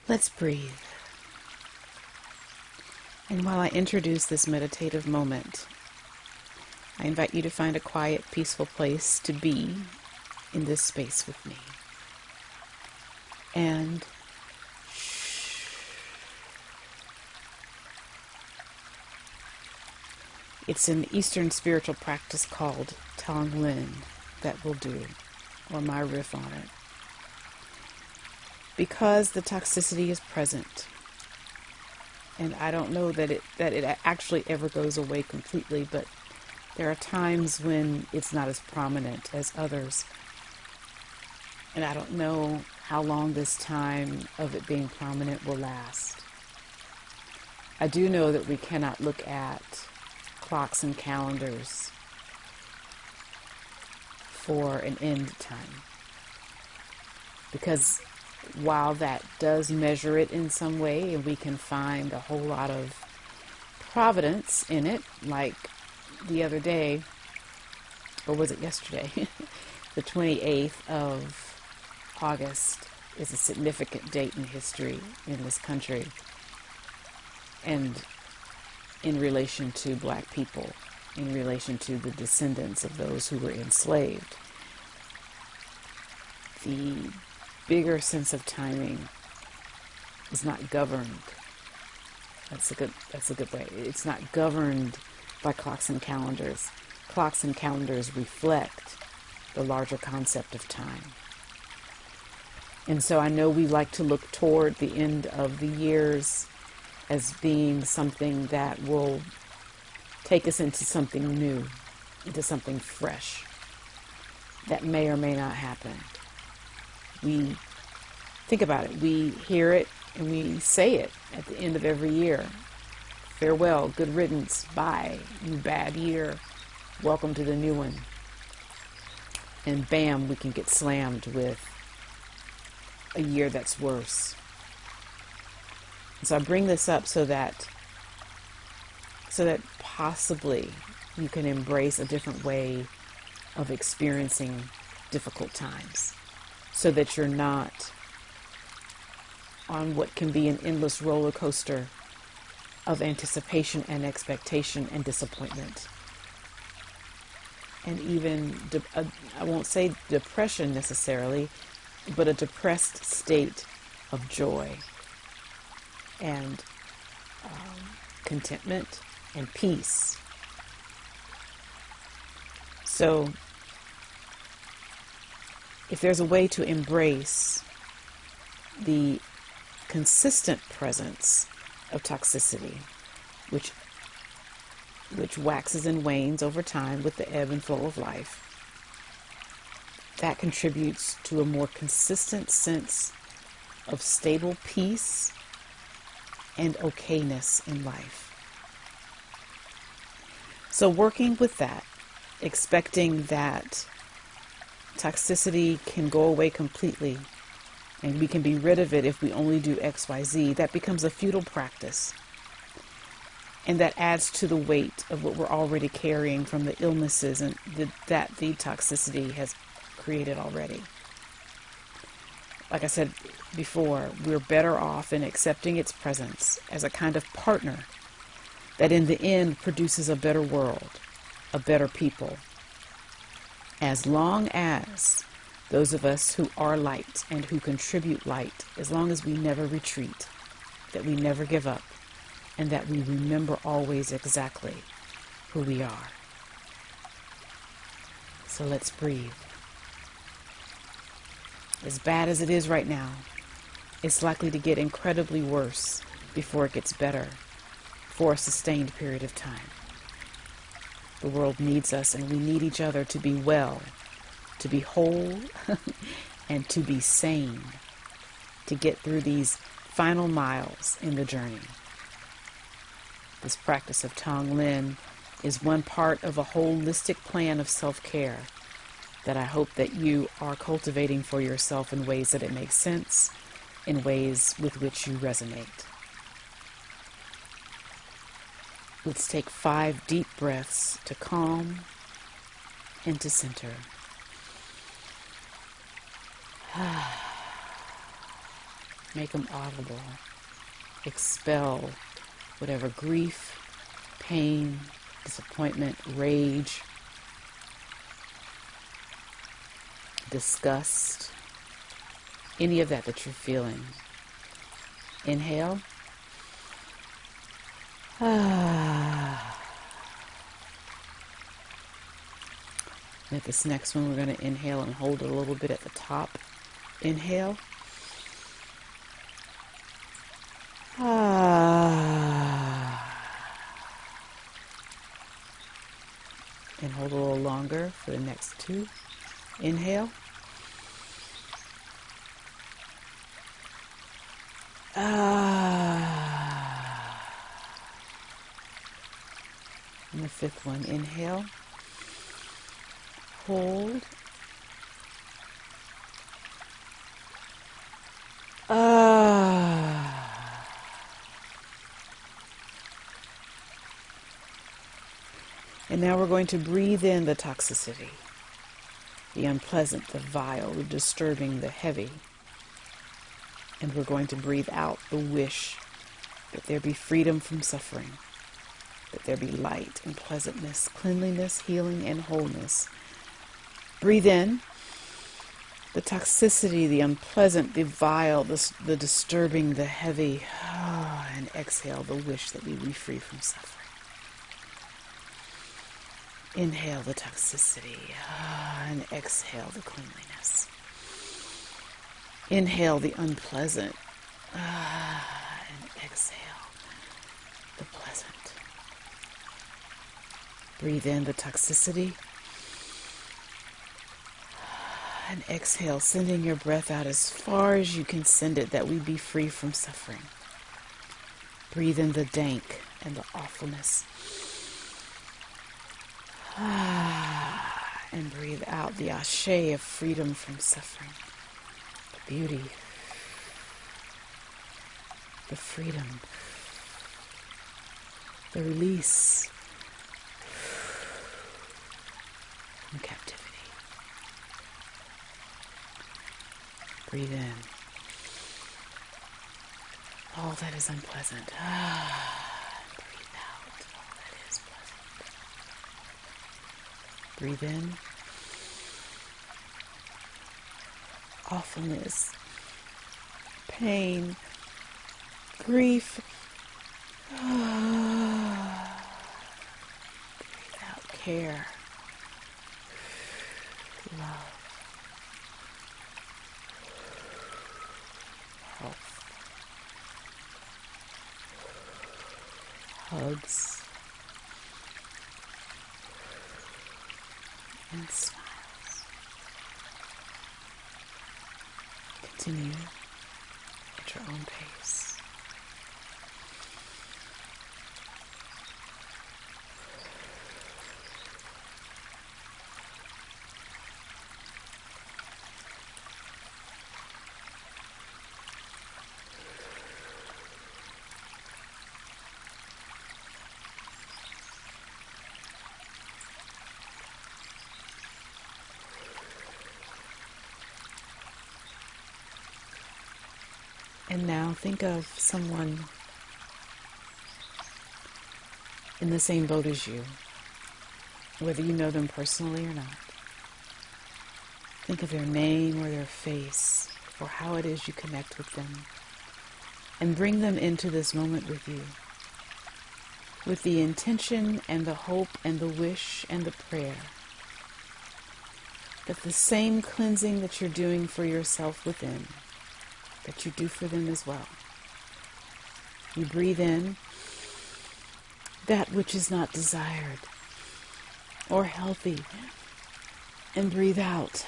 Let's breathe. And while I introduce this meditative moment, I invite you to find a quiet, peaceful place to be in this space with me. And it's an Eastern spiritual practice called Tonglen that we'll do, or my riff on it. Because the toxicity is present, and I don't know that it actually ever goes away completely, but there are times when it's not as prominent as others. And I don't know how long this time of it being prominent will last. I do know that we cannot look at clocks and calendars for an end time. Because while that does measure it in some way, and we can find a whole lot of providence in it, like the other day, or was it yesterday? The 28th of August is a significant date in history in this country, and in relation to Black people, in relation to the descendants of those who were enslaved. The bigger sense of timing is not governed. That's a good way. It's not governed by clocks and calendars. Clocks and calendars reflect the larger concept of time. And so I know we like to look toward the end of the years as being something that will take us into something new, into something fresh. That may or may not happen. We think about it. We hear it and we say it at the end of every year. Farewell, good riddance, bye, you bad year, welcome to the new one. And bam, we can get slammed with a year that's worse. So I bring this up so that possibly you can embrace a different way of experiencing difficult times, so that you're not on what can be an endless roller coaster of anticipation and expectation and disappointment. And even, I won't say depression necessarily, but a depressed state of joy and contentment and peace. So, if there's a way to embrace the consistent presence of toxicity, which waxes and wanes over time with the ebb and flow of life, that contributes to a more consistent sense of stable peace and okayness in life. So working with that, expecting that toxicity can go away completely and we can be rid of it if we only do X, Y, Z, that becomes a futile practice. And that adds to the weight of what we're already carrying from the illnesses and that the toxicity has created already. Like I said before, we're better off in accepting its presence as a kind of partner that in the end produces a better world, a better people. As long as those of us who are light and who contribute light, as long as we never retreat, that we never give up, and that we remember always exactly who we are. So let's breathe. As bad as it is right now, it's likely to get incredibly worse before it gets better for a sustained period of time. The world needs us, and we need each other to be well, to be whole, and to be sane, to get through these final miles in the journey. This practice of Tonglen is one part of a holistic plan of self-care that I hope that you are cultivating for yourself in ways that it makes sense, in ways with which you resonate. Let's take 5 deep breaths to calm and to center. Make them audible. Expel whatever grief, pain, disappointment, rage, disgust, any of that you're feeling. Inhale. At this next one, we're going to inhale and hold it a little bit at the top. Inhale. And hold a little longer for the next two. Inhale. And the fifth one, inhale. Hold. And now we're going to breathe in the toxicity, the unpleasant, the vile, the disturbing, the heavy. And we're going to breathe out the wish that there be freedom from suffering, that there be light and pleasantness, cleanliness, healing, and wholeness. Breathe in the toxicity, the unpleasant, the vile, the disturbing, the heavy. And exhale the wish that we be free from suffering. Inhale the toxicity and exhale the cleanliness. Inhale the unpleasant and exhale the pleasant. Breathe in the toxicity and exhale, sending your breath out as far as you can send it, that we be free from suffering. Breathe in the dank and the awfulness. And breathe out the ashe of freedom from suffering, the beauty, the freedom, the release from captivity. Breathe in all that is unpleasant. Breathe out all that is pleasant. Breathe in awfulness, pain, grief. Breathe out care, love, health, hugs, and smiles. Continue at your own pace. And now think of someone in the same boat as you, whether you know them personally or not. Think of their name or their face, or how it is you connect with them, and bring them into this moment with you, with the intention and the hope and the wish and the prayer that the same cleansing that you're doing for yourself within, that you do for them as well. You breathe in that which is not desired or healthy, and breathe out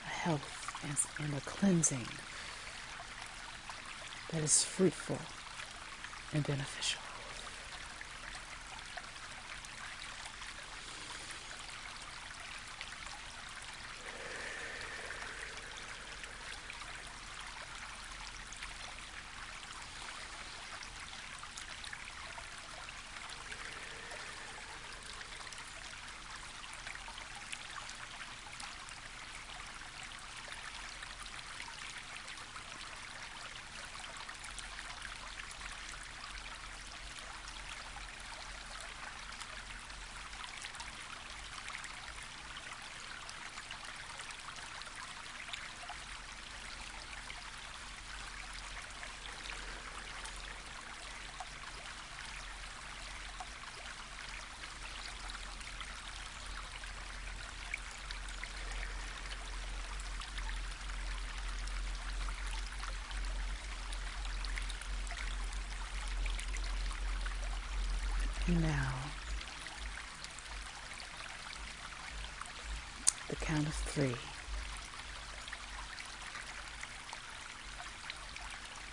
a health and a cleansing that is fruitful and beneficial. And now, the count of 3.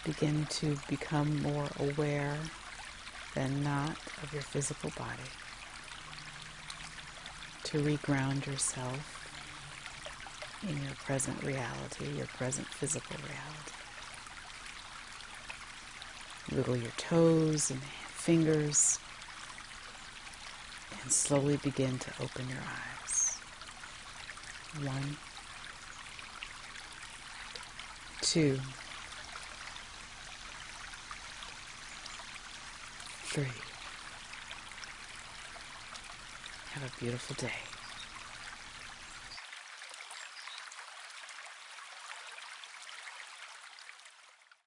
Begin to become more aware than not of your physical body. To reground yourself in your present reality, your present physical reality. Wiggle your toes and fingers and slowly begin to open your eyes. 1, 2, 3. Have a beautiful day.